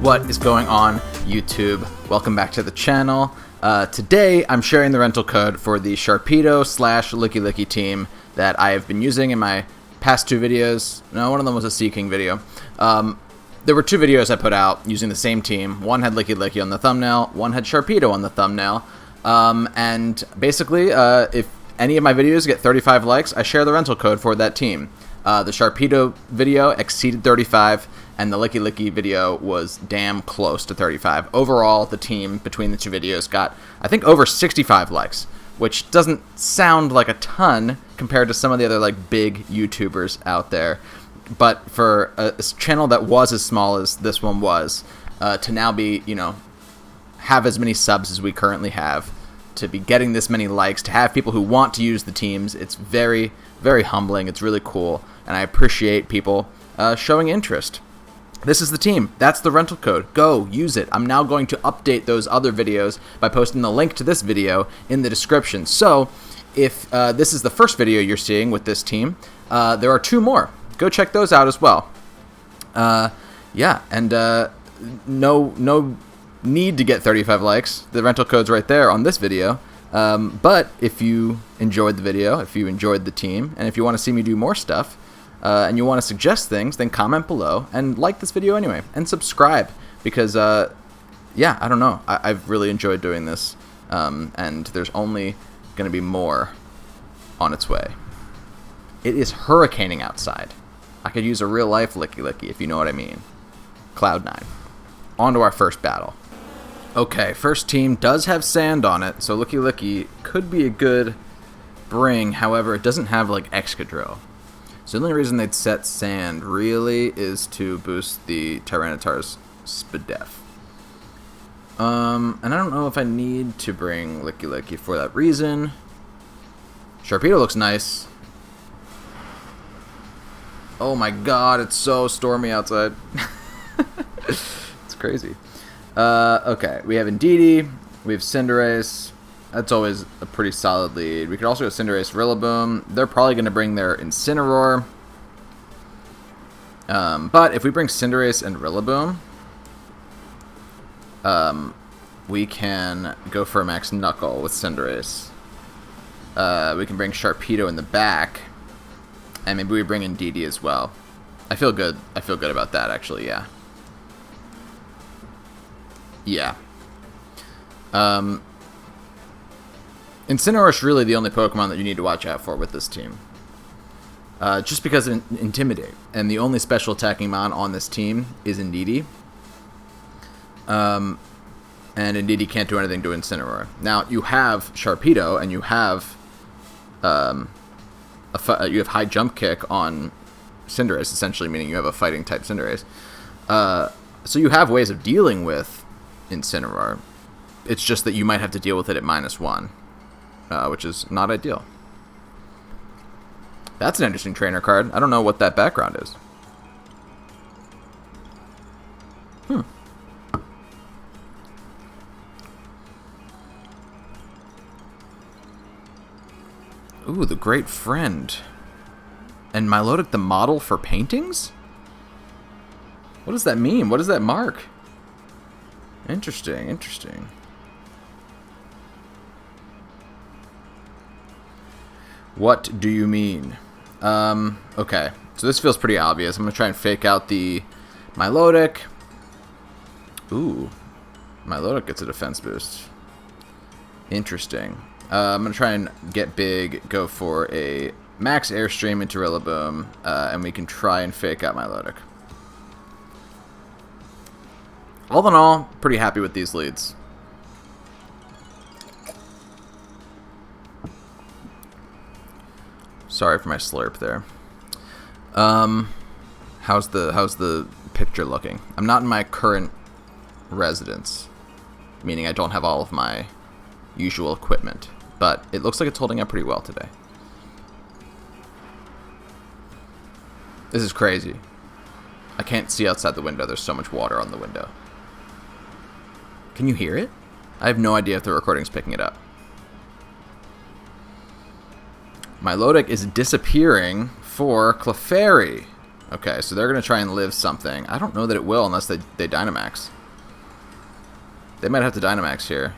What is going on, YouTube? Welcome back to the channel. Today, I'm sharing the rental code for the Sharpedo / LICKILICKY team that I have been using in my past two videos. No, one of them was a Sea King video. There were two videos I put out using the same team. One had LICKILICKY on the thumbnail, one had Sharpedo on the thumbnail. And basically, if any of my videos get 35 likes, I share the rental code for that team. The Sharpedo video exceeded 35, and the LICKILICKY video was damn close to 35. Overall, the team between the two videos got, I think, over 65 likes, which doesn't sound like a ton compared to some of the other like big YouTubers out there. But for a channel that was as small as this one was, to now be, have as many subs as we currently have, to be getting this many likes, to have people who want to use the teams, it's very, very humbling. It's really cool, and I appreciate people showing interest. This is the team. That's the rental code. Go, use it. I'm now going to update those other videos by posting the link to this video in the description. So, if this is the first video you're seeing with this team, there are two more. Go check those out as well. Yeah, and no need to get 35 likes. The rental code's right there on this video. But if you enjoyed the video, if you enjoyed the team, and if you want to see me do more stuff, and you want to suggest things, then comment below and like this video anyway, and subscribe, because yeah, I don't know, I've really enjoyed doing this, and there's only going to be more on its way. It is hurricaning outside. I could use a real life LICKILICKY, if you know what I mean. Cloud9. On to our first battle. Okay, first team does have sand on it, so LICKILICKY could be a good bring. However, it doesn't have like Excadrill. So the only reason they'd set sand really is to boost the Tyranitar's Spadef. And I don't know if I need to bring LICKILICKY for that reason. Sharpedo looks nice. Oh my god, it's so stormy outside. It's crazy. Okay, we have Indeedee, we have Cinderace. That's always a pretty solid lead. We could also go Cinderace, Rillaboom. They're probably going to bring their Incineroar. But if we bring Cinderace and Rillaboom, we can go for a Max Knuckle with Cinderace. We can bring Sharpedo in the back, and maybe we bring Indeedee as well. I feel good. I feel good about that, actually, yeah. Yeah. Incineroar is really the only Pokemon that you need to watch out for with this team. Just because of Intimidate. And the only special attacking mon on this team is Indeedee. And Indeedee can't do anything to Incineroar. Now, you have Sharpedo, and you have high jump kick on Cinderace, essentially, meaning you have a fighting type Cinderace. So you have ways of dealing with Incineroar. It's just that you might have to deal with it at -1. Which is not ideal. That's an interesting trainer card. I don't know what that background is. Ooh, the Great Friend. And Milotic the model for paintings? What does that mean? What does that mark? Interesting, interesting. What do you mean? Okay, so this feels pretty obvious. I'm going to try and fake out the Milotic. Ooh, Milotic gets a defense boost. Interesting. I'm going to try and get big, go for a Max Airstream into Rillaboom, and we can try and fake out Milotic. All in all, pretty happy with these leads. Sorry for my slurp there. How's the picture looking? I'm not in my current residence, meaning I don't have all of my usual equipment, but it looks like it's holding up pretty well today. This is crazy. I can't see outside the window. There's so much water on the window. Can you hear it? I have no idea if the recording's picking it up. Milotic is disappearing for Clefairy. Okay, so they're going to try and live something. I don't know that it will unless they Dynamax. They might have to Dynamax here.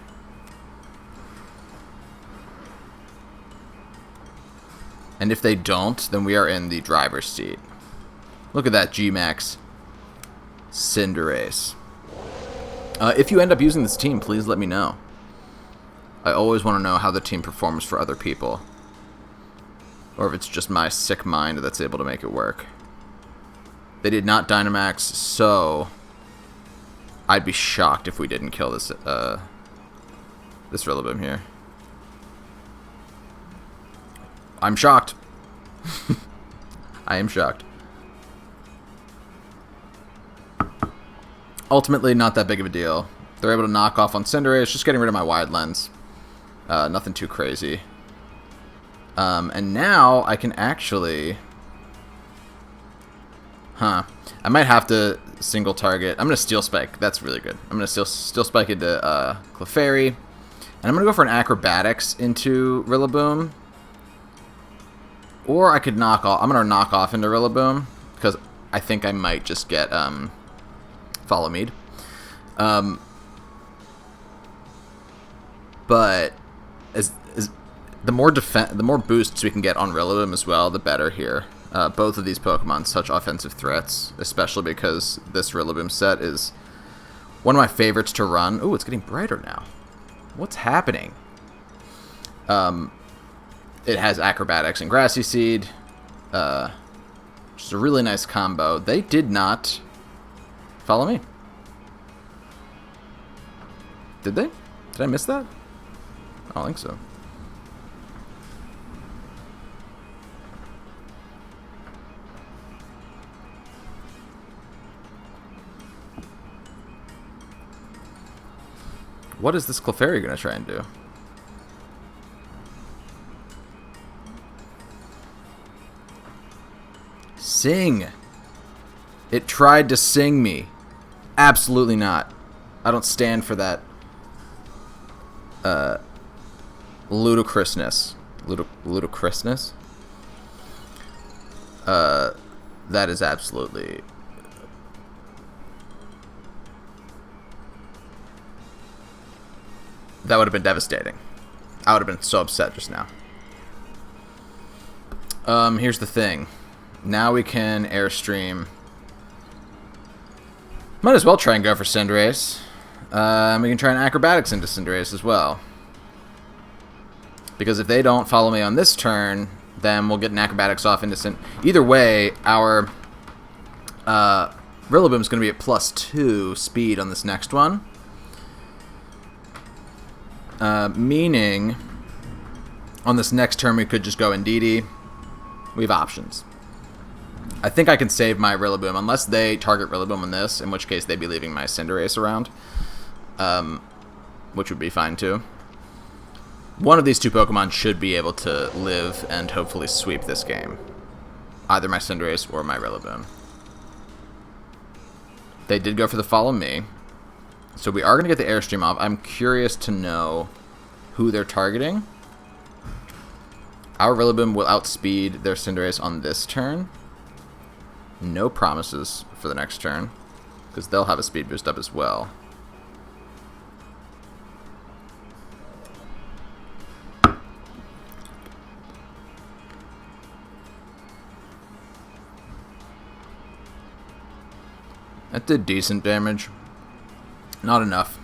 And if they don't, then we are in the driver's seat. Look at that G-Max Cinderace. If you end up using this team, please let me know. I always want to know how the team performs for other people. Or if it's just my sick mind that's able to make it work. They did not Dynamax, so I'd be shocked if we didn't kill this this Rillaboom here. I'm shocked. I am shocked. Ultimately, not that big of a deal. They're able to knock off on Cinderace, just getting rid of my wide lens. Nothing too crazy. And now I can actually... I might have to single target. I'm going to Steel Spike. That's really good. I'm going to Steel Spike into Clefairy. And I'm going to go for an Acrobatics into Rillaboom. Or I could knock off... I'm going to knock off into Rillaboom. Because I think I might just get Follow Mead. But the more boosts we can get on Rillaboom as well, the better here. Both of these Pokemon such offensive threats, especially because this Rillaboom set is one of my favorites to run. Ooh, it's getting brighter now. What's happening? It has Acrobatics and Grassy Seed, which is a really nice combo. They did not follow me. Did they? Did I miss that? I don't think so. What is this Clefairy going to try and do? Sing! It tried to sing me. Absolutely not. I don't stand for that ludicrousness. Ludicrousness? That is absolutely... That would have been devastating. I would have been so upset just now. Here's the thing. Now we can Airstream. Might as well try and go for Cinderace. We can try and Acrobatics into Cinderace as well. Because if they don't follow me on this turn, then we'll get an Acrobatics off into Cinderace. Either way, our Rillaboom's going to be at +2 speed on this next one. Meaning, on this next turn, we could just go Indeedee. We have options. I think I can save my Rillaboom, unless they target Rillaboom on this, in which case they'd be leaving my Cinderace around. Which would be fine, too. One of these two Pokemon should be able to live and hopefully sweep this game. Either my Cinderace or my Rillaboom. They did go for the Follow Me. So we are going to get the Airstream off. I'm curious to know who they're targeting. Our Rillaboom will outspeed their Cinderace on this turn. No promises for the next turn, because they'll have a speed boost up as well. That did decent damage. Not enough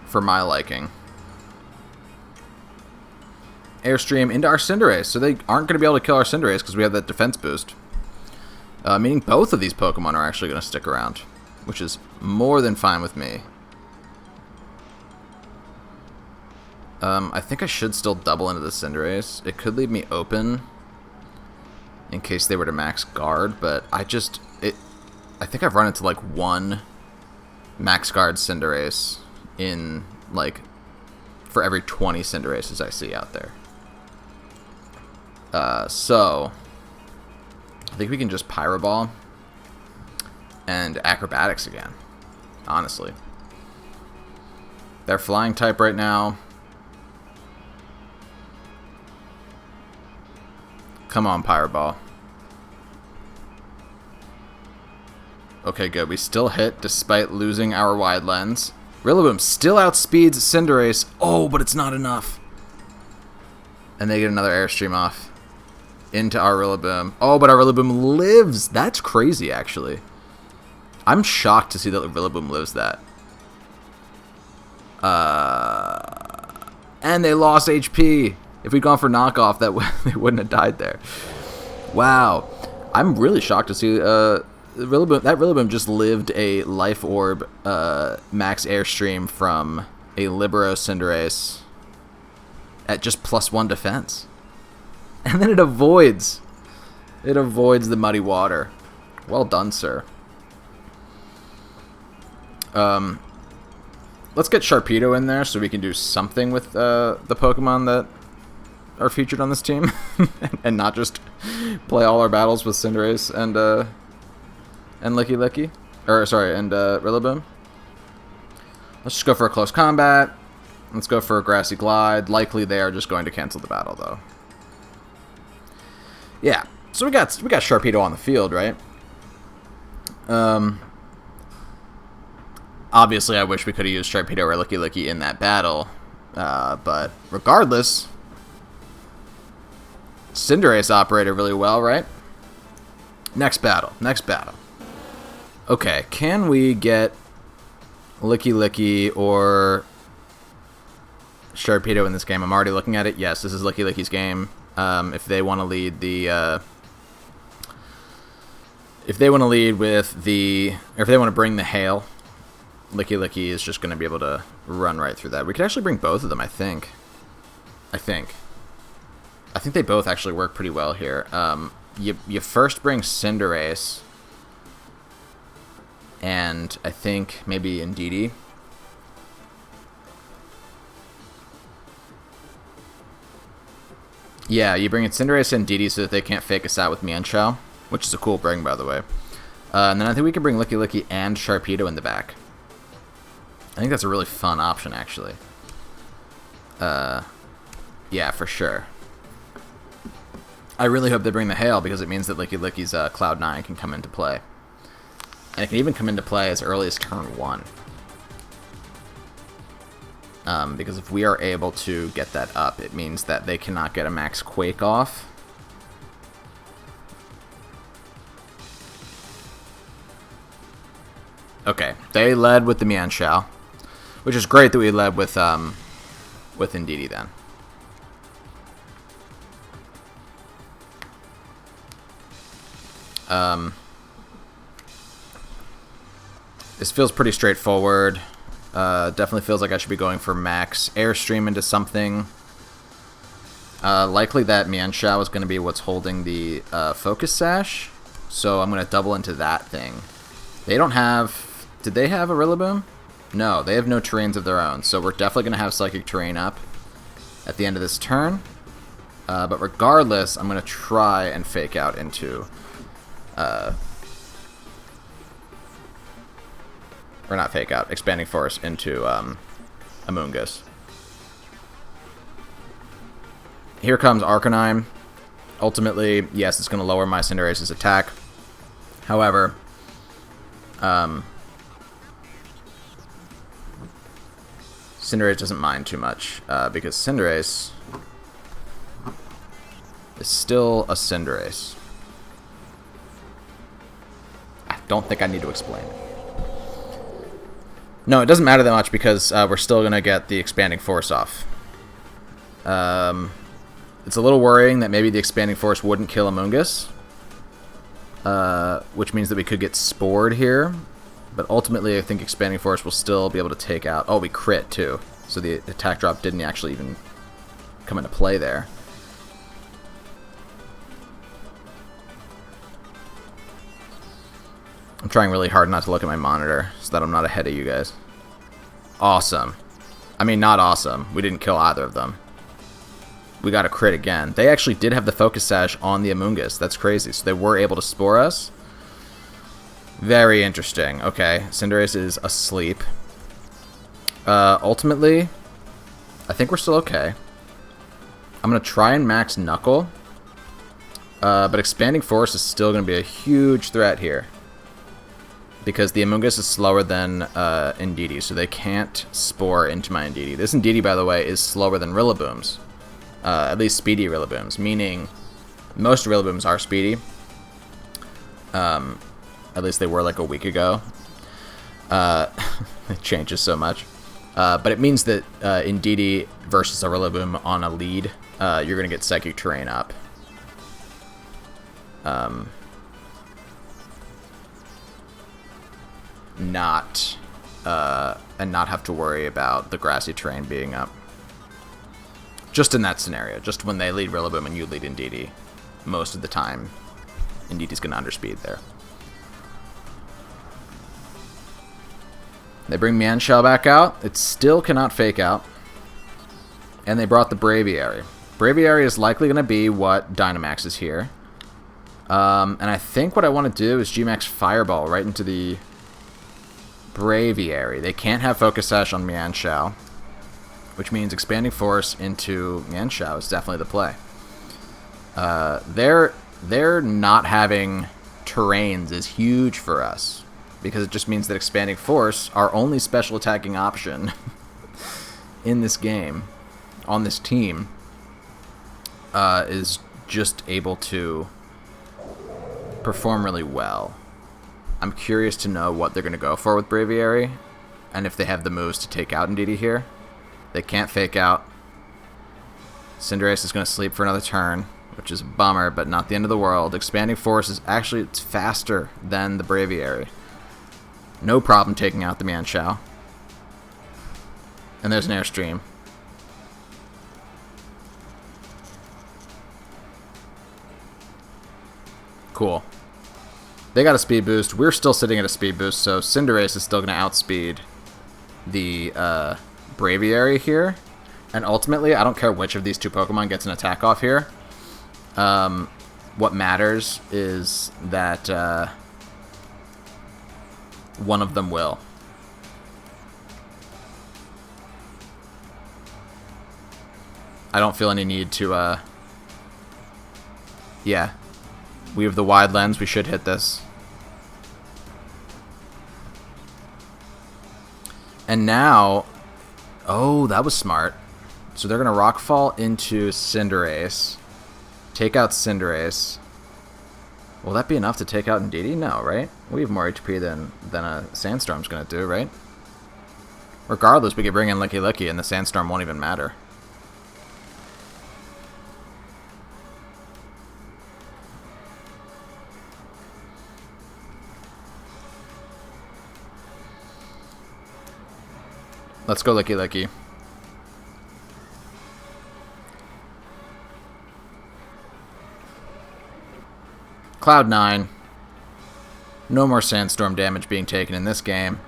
for my liking. Airstream into our Cinderace, so they aren't going to be able to kill our Cinderace because we have that defense boost. Meaning both of these Pokemon are actually going to stick around, which is more than fine with me. I think I should still double into the Cinderace. It could leave me open in case they were to max guard, but I think I've run into like one max guard Cinderace in like for every 20 Cinderaces I see out there. So I think we can just Pyro Ball and Acrobatics again, honestly. They're flying type right now. Come on, Pyro Ball. Okay, good. We still hit despite losing our wide lens. Rillaboom still outspeeds Cinderace. Oh, but it's not enough. And they get another Airstream off into our Rillaboom. Oh, but our Rillaboom lives. That's crazy, actually. I'm shocked to see that Rillaboom lives that. And they lost HP. If we'd gone for knockoff, they wouldn't have died there. Wow. I'm really shocked to see Rillaboom. That Rillaboom just lived a Life Orb max Airstream from a Libero Cinderace at just +1 defense. And then it avoids the muddy water. Well done, sir. Let's get Sharpedo in there so we can do something with the Pokemon that are featured on this team, and not just play all our battles with Cinderace and Lickilicky, or sorry, and Rillaboom. Let's just go for a close combat. Let's go for a Grassy Glide. Likely they are just going to cancel the battle though. Yeah, so we got Sharpedo on the field, right? Obviously, I wish we could have used Sharpedo or Lickilicky in that battle, but regardless, Cinderace operated really well, right? Next battle. Okay, can we get Lickilicky or Sharpedo in this game? I'm already looking at it. Yes, this is Lickilicky's game. If they want to lead the, if they want to lead with the, or if they want to bring the hail, Lickilicky is just going to be able to run right through that. We could actually bring both of them, I think. I think they both actually work pretty well here. You first bring Cinderace, and I think maybe Indeedee. Yeah, you bring in Cinderace and Indeedee so that they can't fake us out with Mienshao, which is a cool bring, by the way. And then I think we can bring Lickilicky and Sharpedo in the back. I think that's a really fun option, actually. Yeah, for sure. I really hope they bring the hail because it means that Lickilicky's Cloud 9 can come into play. And it can even come into play as early as turn 1. Because if we are able to get that up, it means that they cannot get a max Quake off. Okay, they led with the Mienshao, which is great that we led with Indeedee then. This feels pretty straightforward. Definitely feels like I should be going for max Airstream into something. Likely that Mienshao is going to be what's holding the Focus Sash, so I'm going to double into that thing. They don't have... Did they have a Rillaboom? No, they have no terrains of their own, so we're definitely going to have Psychic Terrain up at the end of this turn. But regardless, I'm going to try and fake out into... or not fake out, Expanding Force into Amoonguss. Here comes Arcanine. Ultimately, yes, it's going to lower my Cinderace's attack. However, Cinderace doesn't mind too much, because Cinderace is still a Cinderace. I don't think I need to explain it. No, it doesn't matter that much because we're still going to get the Expanding Force off. It's a little worrying that maybe the Expanding Force wouldn't kill Amoonguss, which means that we could get Spored here. But ultimately, I think Expanding Force will still be able to take out... Oh, we crit, too. So the attack drop didn't actually even come into play there. I'm trying really hard not to look at my monitor so that I'm not ahead of you guys. Awesome. I mean, not awesome. We didn't kill either of them. We got a crit again. They actually did have the Focus Sash on the Amoonguss. That's crazy. So they were able to Spore us. Very interesting. Okay, Cinderace is asleep. Ultimately, I think we're still okay. I'm going to try and max Knuckle. But Expanding Force is still going to be a huge threat here. because the Amoonguss is slower than Indeedee, so they can't spore into my Indeedee. This Indeedee, by the way, is slower than Rillaboom's, at least speedy Rillaboom's, meaning most Rillabooms are speedy. At least they were like a week ago. It changes so much. But it means that Indeedee versus a Rillaboom on a lead, you're going to get Psychic Terrain up. And not have to worry about the grassy terrain being up. Just in that scenario, just when they lead Rillaboom and you lead Indeedee, most of the time, Indeedee's going to underspeed there. They bring Mienshao back out. It still cannot fake out. And they brought the Braviary. Braviary is likely going to be what Dynamax is here. And I think what I want to do is G-Max Fireball right into the Braviary. They can't have Focus Sash on Mienshao, which means Expanding Force into Mienshao is definitely the play. They're not having terrains is huge for us, because it just means that Expanding Force, our only special attacking option in this game, on this team, is just able to perform really well. I'm curious to know what they're going to go for with Braviary, and if they have the moves to take out Indeedee here. They can't fake out. Cinderace is going to sleep for another turn, which is a bummer, but not the end of the world. Expanding Force is actually, it's faster than the Braviary. No problem taking out the Mienshao. And there's an Airstream. Cool. They got a speed boost. We're still sitting at a speed boost, so Cinderace is still going to outspeed the Braviary here. And ultimately, I don't care which of these two Pokemon gets an attack off here. What matters is that one of them will. I don't feel any need to, yeah. We have the wide lens. We should hit this. And now... Oh, that was smart. So they're going to Rockfall into Cinderace. Take out Cinderace. Will that be enough to take out Indeedee? No, right? We have more HP than a Sandstorm's going to do, right? Regardless, we could bring in Lickilicky and the Sandstorm won't even matter. Let's go Lickilicky. Cloud9. No more Sandstorm damage being taken in this game.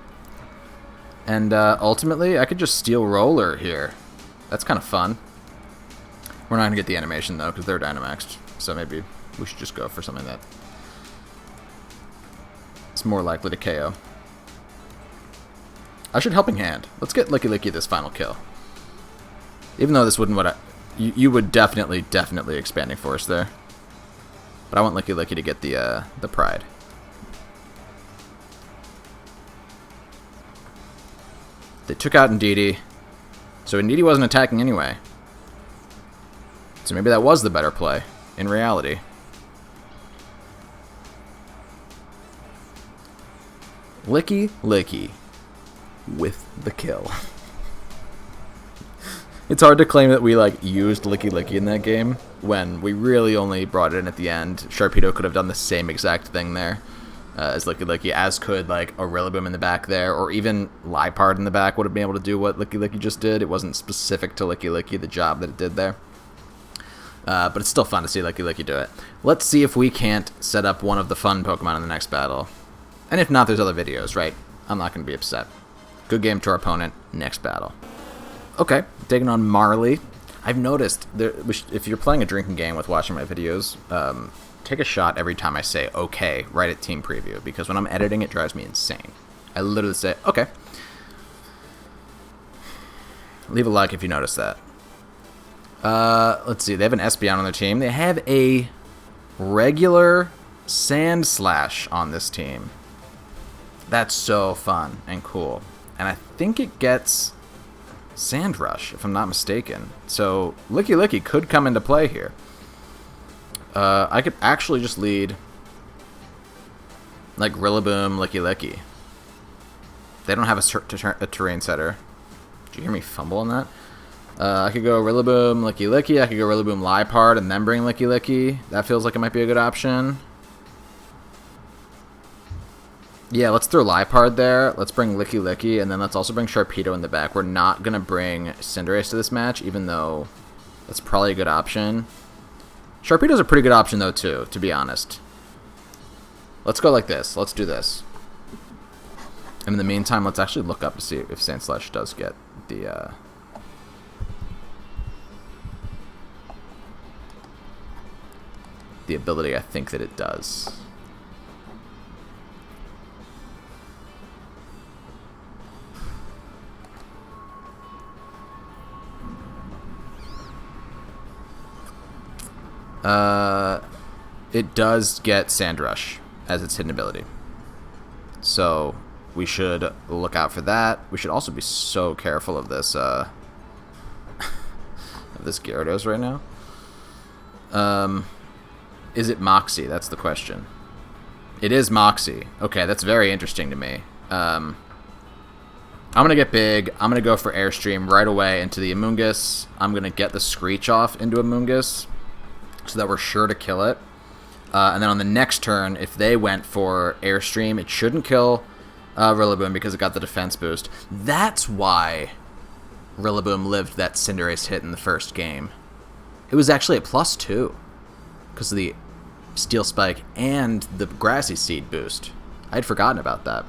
And ultimately, I could just steal Roller here. That's kind of fun. We're not going to get the animation, though, because they're Dynamaxed. So maybe we should just go for something that is more likely to KO. I should Helping Hand. Let's get Lickilicky this final kill. Even though this wouldn't you would definitely Expanding Force there. But I want Lickilicky to get the Pride. They took out Indeedee. So Indeedee wasn't attacking anyway. So maybe that was the better play in reality. Lickilicky with the kill. It's hard to claim that we used Lickilicky in that game when we really only brought it in at the end. Sharpedo could have done the same exact thing there as Lickilicky, as could a Rillaboom in the back there, or even Liepard in the back would have been able to do what Lickilicky just did. It wasn't specific to Lickilicky, the job that it did there. But it's still fun to see Lickilicky do it. Let's see if we can't set up one of the fun Pokemon in the next battle. And if not, there's other videos, right? I'm not going to be upset. Good game to our opponent. Next battle. Okay, taking on Marley. I've noticed, if you're playing a drinking game with watching my videos, take a shot every time I say okay right at Team Preview, because when I'm editing, it drives me insane. I literally say, okay. Leave a like if you notice that. Let's see, they have an Espeon on their team. They have a regular Sandslash on this team. That's so fun and cool. And I think it gets Sand Rush, if I'm not mistaken. So Licky could come into play here. I could actually just lead like Rillaboom, Licky. They don't have a terrain setter. Did you hear me fumble on that? I could go Rillaboom, Licky. I could go Rillaboom, Liepard, and then bring Licky. That feels like it might be a good option. Yeah, let's throw Liepard there. Let's bring Licky, and then let's also bring Sharpedo in the back. We're not going to bring Cinderace to this match, even though that's probably a good option. Sharpedo's a pretty good option, though, too, to be honest. Let's go like this. Let's do this. And in the meantime, let's actually look up to see if Sandslash does get the... the ability I think that it does. It does get Sand Rush as its hidden ability. So we should look out for that. We should also be so careful of this of this Gyarados right now. Is it Moxie? That's the question. It is Moxie. Okay, that's very interesting to me. I'm going to get big. I'm going to go for Airstream right away into the Amoonguss. I'm going to get the Screech off into Amoonguss so that we're sure to kill it. And then on the next turn, if they went for Airstream, it shouldn't kill Rillaboom because it got the defense boost. That's why Rillaboom lived that Cinderace hit in the first game. It was actually at +2 because of the Steel Spike and the Grassy Seed boost. I had forgotten about that.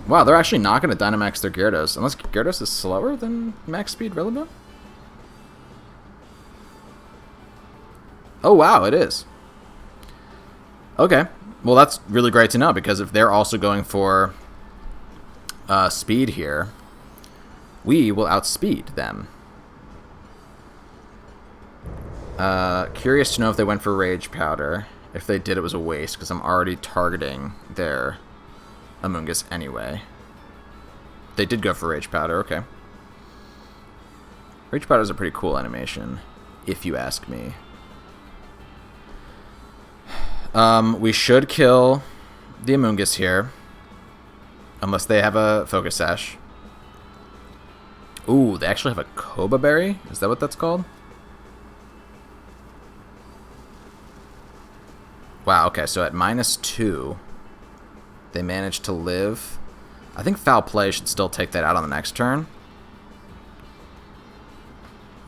Wow, they're actually not going to Dynamax their Gyarados, unless Gyarados is slower than max speed Rillaboom? Oh, wow, it is. Okay. Well, that's really great to know, because if they're also going for speed here, we will outspeed them. Curious to know if they went for Rage Powder. If they did, it was a waste, because I'm already targeting their Amoonguss anyway. They did go for Rage Powder, okay. Rage Powder is a pretty cool animation, if you ask me. We should kill the Amoonguss here, unless they have a Focus Sash. Ooh, they actually have a Koba Berry? Is that what that's called? Wow, okay, so at -2, they managed to live. I think Foul Play should still take that out on the next turn.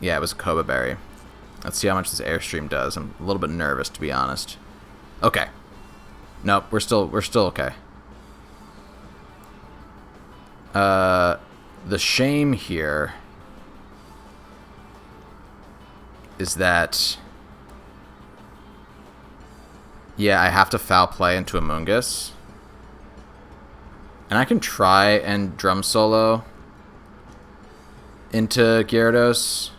Yeah, it was a Koba Berry. Let's see how much this Airstream does. I'm a little bit nervous, to be honest. Okay. Nope, we're still okay. The shame here is that, yeah, I have to Foul Play into Amoonguss. And I can try and Drum Solo into Gyarados.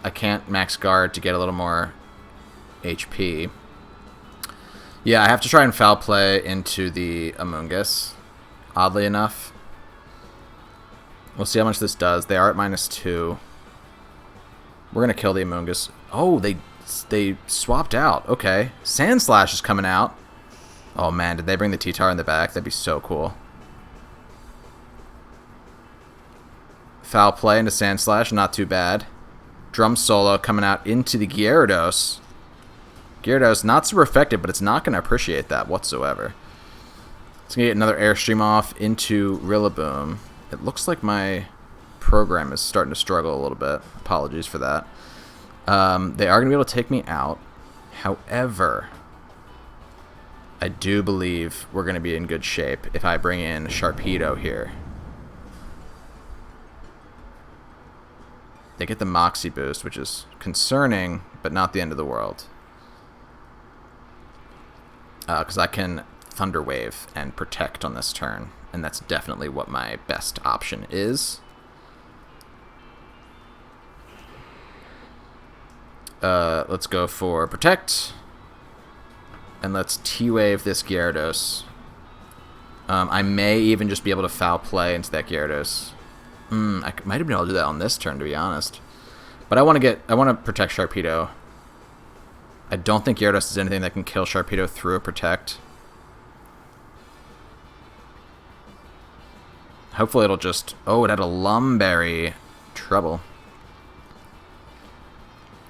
I can't Max Guard to get a little more HP. Yeah, I have to try and Foul Play into the Amoonguss, oddly enough. We'll see how much this does. They are at -2. We're going to kill the Amoonguss. Oh, they swapped out. Okay. Sandslash is coming out. Oh, man, did they bring the T-Tar in the back? That'd be so cool. Foul Play into Sandslash, not too bad. Drum Solo coming out into the Gyarados. Gyarados, not super effective, but it's not going to appreciate that whatsoever. It's going to get another Airstream off into Rillaboom. It looks like my program is starting to struggle a little bit. Apologies for that. They are going to be able to take me out. However, I do believe we're going to be in good shape if I bring in Sharpedo here. They get the Moxie boost, which is concerning, but not the end of the world. Because I can Thunder Wave and Protect on this turn, and that's definitely what my best option is. Let's go for Protect. And let's T-Wave this Gyarados. I may even just be able to foul play into that Gyarados. I might have been able to do that on this turn, to be honest. But I want to protect Sharpedo. I don't think Gyarados is anything that can kill Sharpedo through a protect. Hopefully it'll just... Oh, it had a Lumberry. Trouble.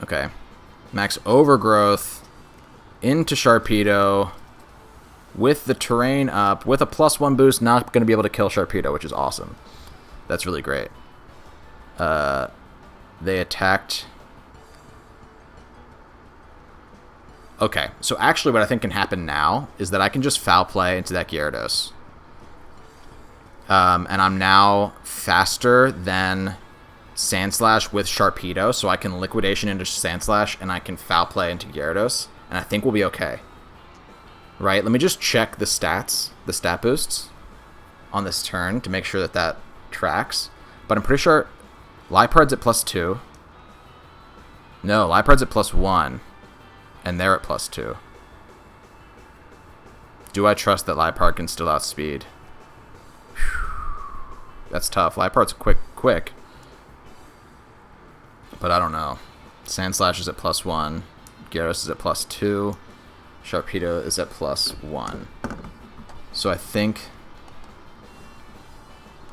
Okay. Max Overgrowth into Sharpedo with the terrain up, with a +1 boost, not going to be able to kill Sharpedo, which is awesome. That's really great. They attacked... Okay, so actually what I think can happen now is that I can just foul play into that Gyarados. And I'm now faster than Sandslash with Sharpedo, so I can Liquidation into Sandslash, and I can foul play into Gyarados, and I think we'll be okay. Right, let me just check the stats, the stat boosts on this turn to make sure that that tracks. But I'm pretty sure Lipard's at +2. No, Lipard's at +1. And they're at +2. Do I trust that Lipard can still outspeed? Whew. That's tough. Lipard's quick. But I don't know. Sandslash is at +1. Gyarados is at +2. Sharpedo is at +1. So I think...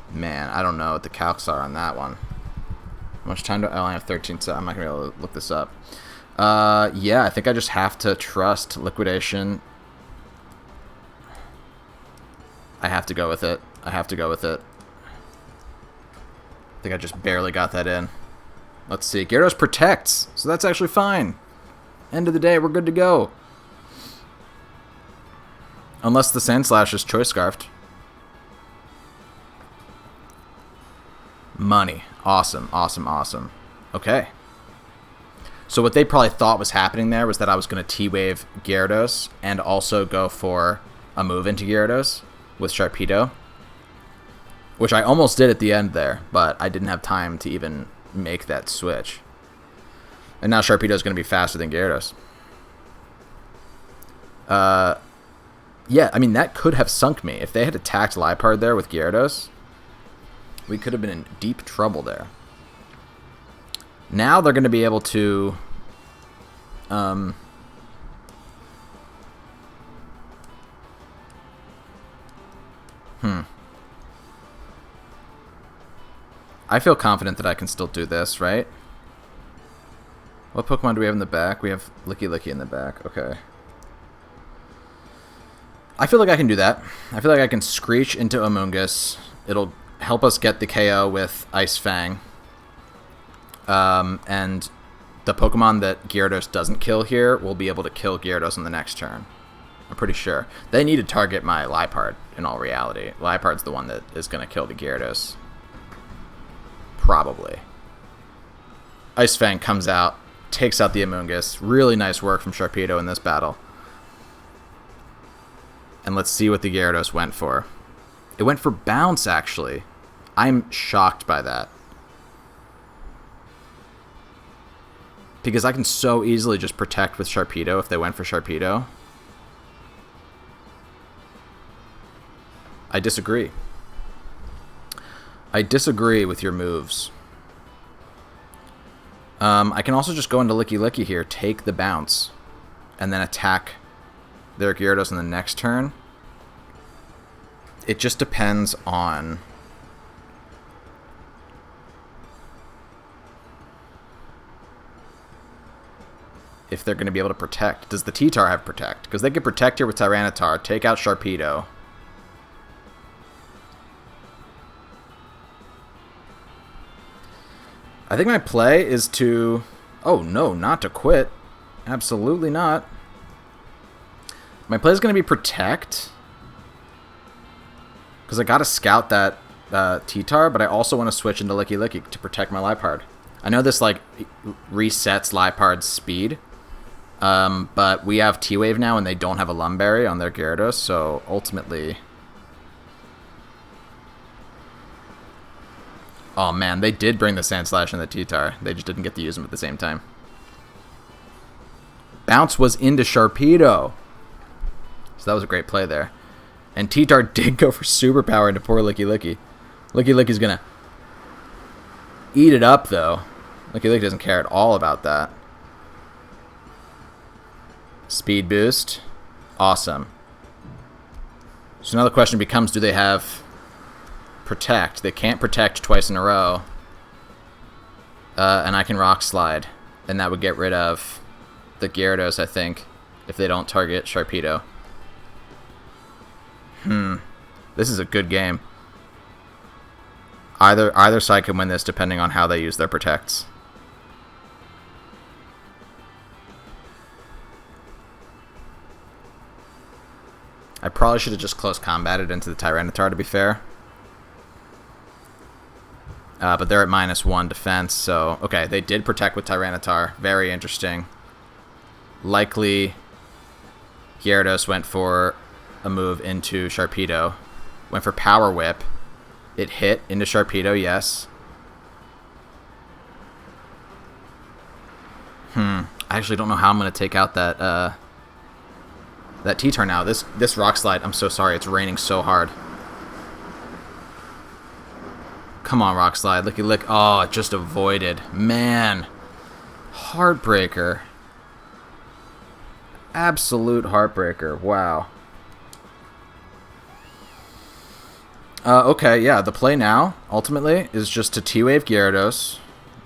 Man, I don't know what the calcs are on that one. How much time do I only have 13, so I'm not going to be able to look this up. Yeah, I think I just have to trust Liquidation. I have to go with it. I think I just barely got that in. Let's see. Gyarados protects, so that's actually fine. End of the day, we're good to go. Unless the Sandslash is Choice Scarfed. Money. Awesome. Okay. So what they probably thought was happening there was that I was going to T-Wave Gyarados and also go for a move into Gyarados with Sharpedo. Which I almost did at the end there, but I didn't have time to even make that switch. And now Sharpedo is going to be faster than Gyarados. Yeah, I mean, that could have sunk me. If they had attacked Lipard there with Gyarados, we could have been in deep trouble there. Now they're going to be able to... I feel confident that I can still do this, right? What Pokemon do we have in the back? We have Lickilicky in the back. Okay. I feel like I can do that. I feel like I can Screech into Amoonguss. It'll help us get the KO with Ice Fang. And the Pokemon that Gyarados doesn't kill here will be able to kill Gyarados on the next turn. I'm pretty sure. They need to target my Lipard, in all reality. Lipard's the one that is going to kill the Gyarados. Probably. Ice Fang comes out, takes out the Amoonguss. Really nice work from Sharpedo in this battle. And let's see what the Gyarados went for. It went for Bounce, actually. I'm shocked by that. Because I can so easily just protect with Sharpedo if they went for Sharpedo. I disagree. I disagree with your moves. I can also just go into Lickilicky here, take the Bounce, and then attack their Gyarados on the next turn. It just depends on... if they're going to be able to protect. Does the T-Tar have protect? Because they could protect here with Tyranitar, take out Sharpedo. I think my play is to... Oh, no, not to quit. Absolutely not. My play is going to be protect. Because I got to scout that T-Tar, but I also want to switch into Lickilicky to protect my Lipard. I know this, like, resets Lipard's speed. But we have T-Wave now, and they don't have a Lumberry on their Gyarados, so ultimately... Oh man, they did bring the Sandslash and the T-Tar. They just didn't get to use them at the same time. Bounce was into Sharpedo. So that was a great play there. And T-Tar did go for superpower into poor Licky. Licky's gonna eat it up, though. Licky doesn't care at all about that. Speed boost. Awesome. So now the question becomes, do they have protect? They can't protect twice in a row. And I can rock slide. And that would get rid of the Gyarados, I think, if they don't target Sharpedo. This is a good game. Either side can win this depending on how they use their protects. I probably should have just close combated into the Tyranitar, to be fair. But they're at -1 defense, so... Okay, they did protect with Tyranitar. Very interesting. Likely Gyarados went for a move into Sharpedo. Went for Power Whip. It hit into Sharpedo, yes. I actually don't know how I'm going to take out that that T-Tar now. This Rock Slide, I'm so sorry, it's raining so hard. Come on, Rock Slide. Lick. Oh, it just avoided. Man. Heartbreaker. Absolute heartbreaker. Wow. Okay, yeah, the play now, ultimately, is just to T-Wave Gyarados.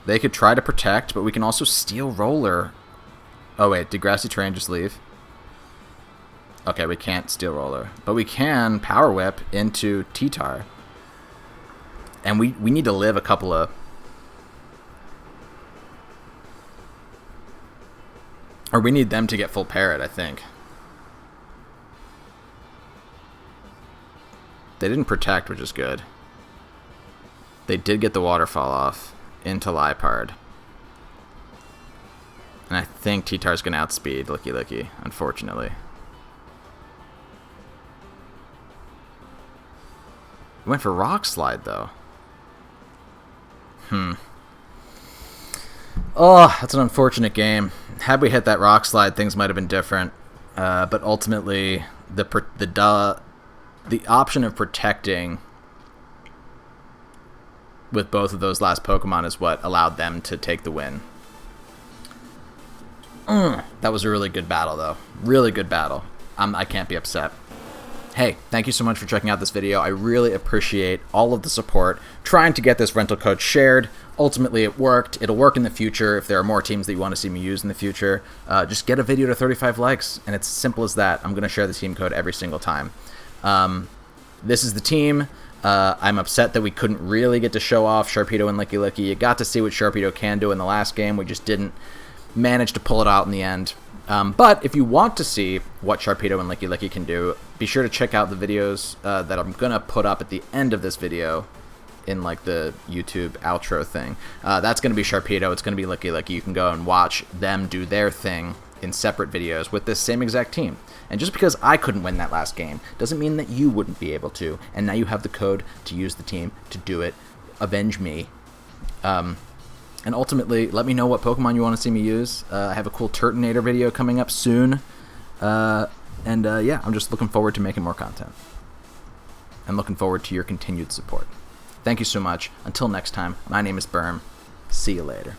They could try to protect, but we can also Steel Roller. Oh, wait, did Grassy Terrain just leave? Okay, we can't Steel Roller. But we can Power Whip into T-Tar. And we need to live a couple of... Or we need them to get full Parrot, I think. They didn't protect, which is good. They did get the Waterfall off into Liepard. And I think T-Tar's going to outspeed Licky, unfortunately. Went for Rock Slide, though. Oh, that's an unfortunate game. Had we hit that Rock Slide, things might have been different. But ultimately, the option of protecting with both of those last Pokemon is what allowed them to take the win. That was a really good battle, though. Really good battle. I can't be upset. Hey, thank you so much for checking out this video. I really appreciate all of the support. Trying to get this rental code shared. Ultimately, it worked. It'll work in the future if there are more teams that you want to see me use in the future. Just get a video to 35 likes, and it's as simple as that. I'm going to share the team code every single time. This is the team. I'm upset that we couldn't really get to show off Sharpedo and Licky. You got to see what Sharpedo can do in the last game. We just didn't manage to pull it out in the end. But if you want to see what Sharpedo and Licky can do, be sure to check out the videos that I'm going to put up at the end of this video in like the YouTube outro thing. That's going to be Sharpedo. It's going to be Licky. You can go and watch them do their thing in separate videos with this same exact team. And just because I couldn't win that last game doesn't mean that you wouldn't be able to. And now you have the code to use the team to do it. Avenge me. And ultimately, let me know what Pokemon you want to see me use. I have a cool Turtonator video coming up soon. Yeah, I'm just looking forward to making more content. And looking forward to your continued support. Thank you so much. Until next time, my name is Berm. See you later.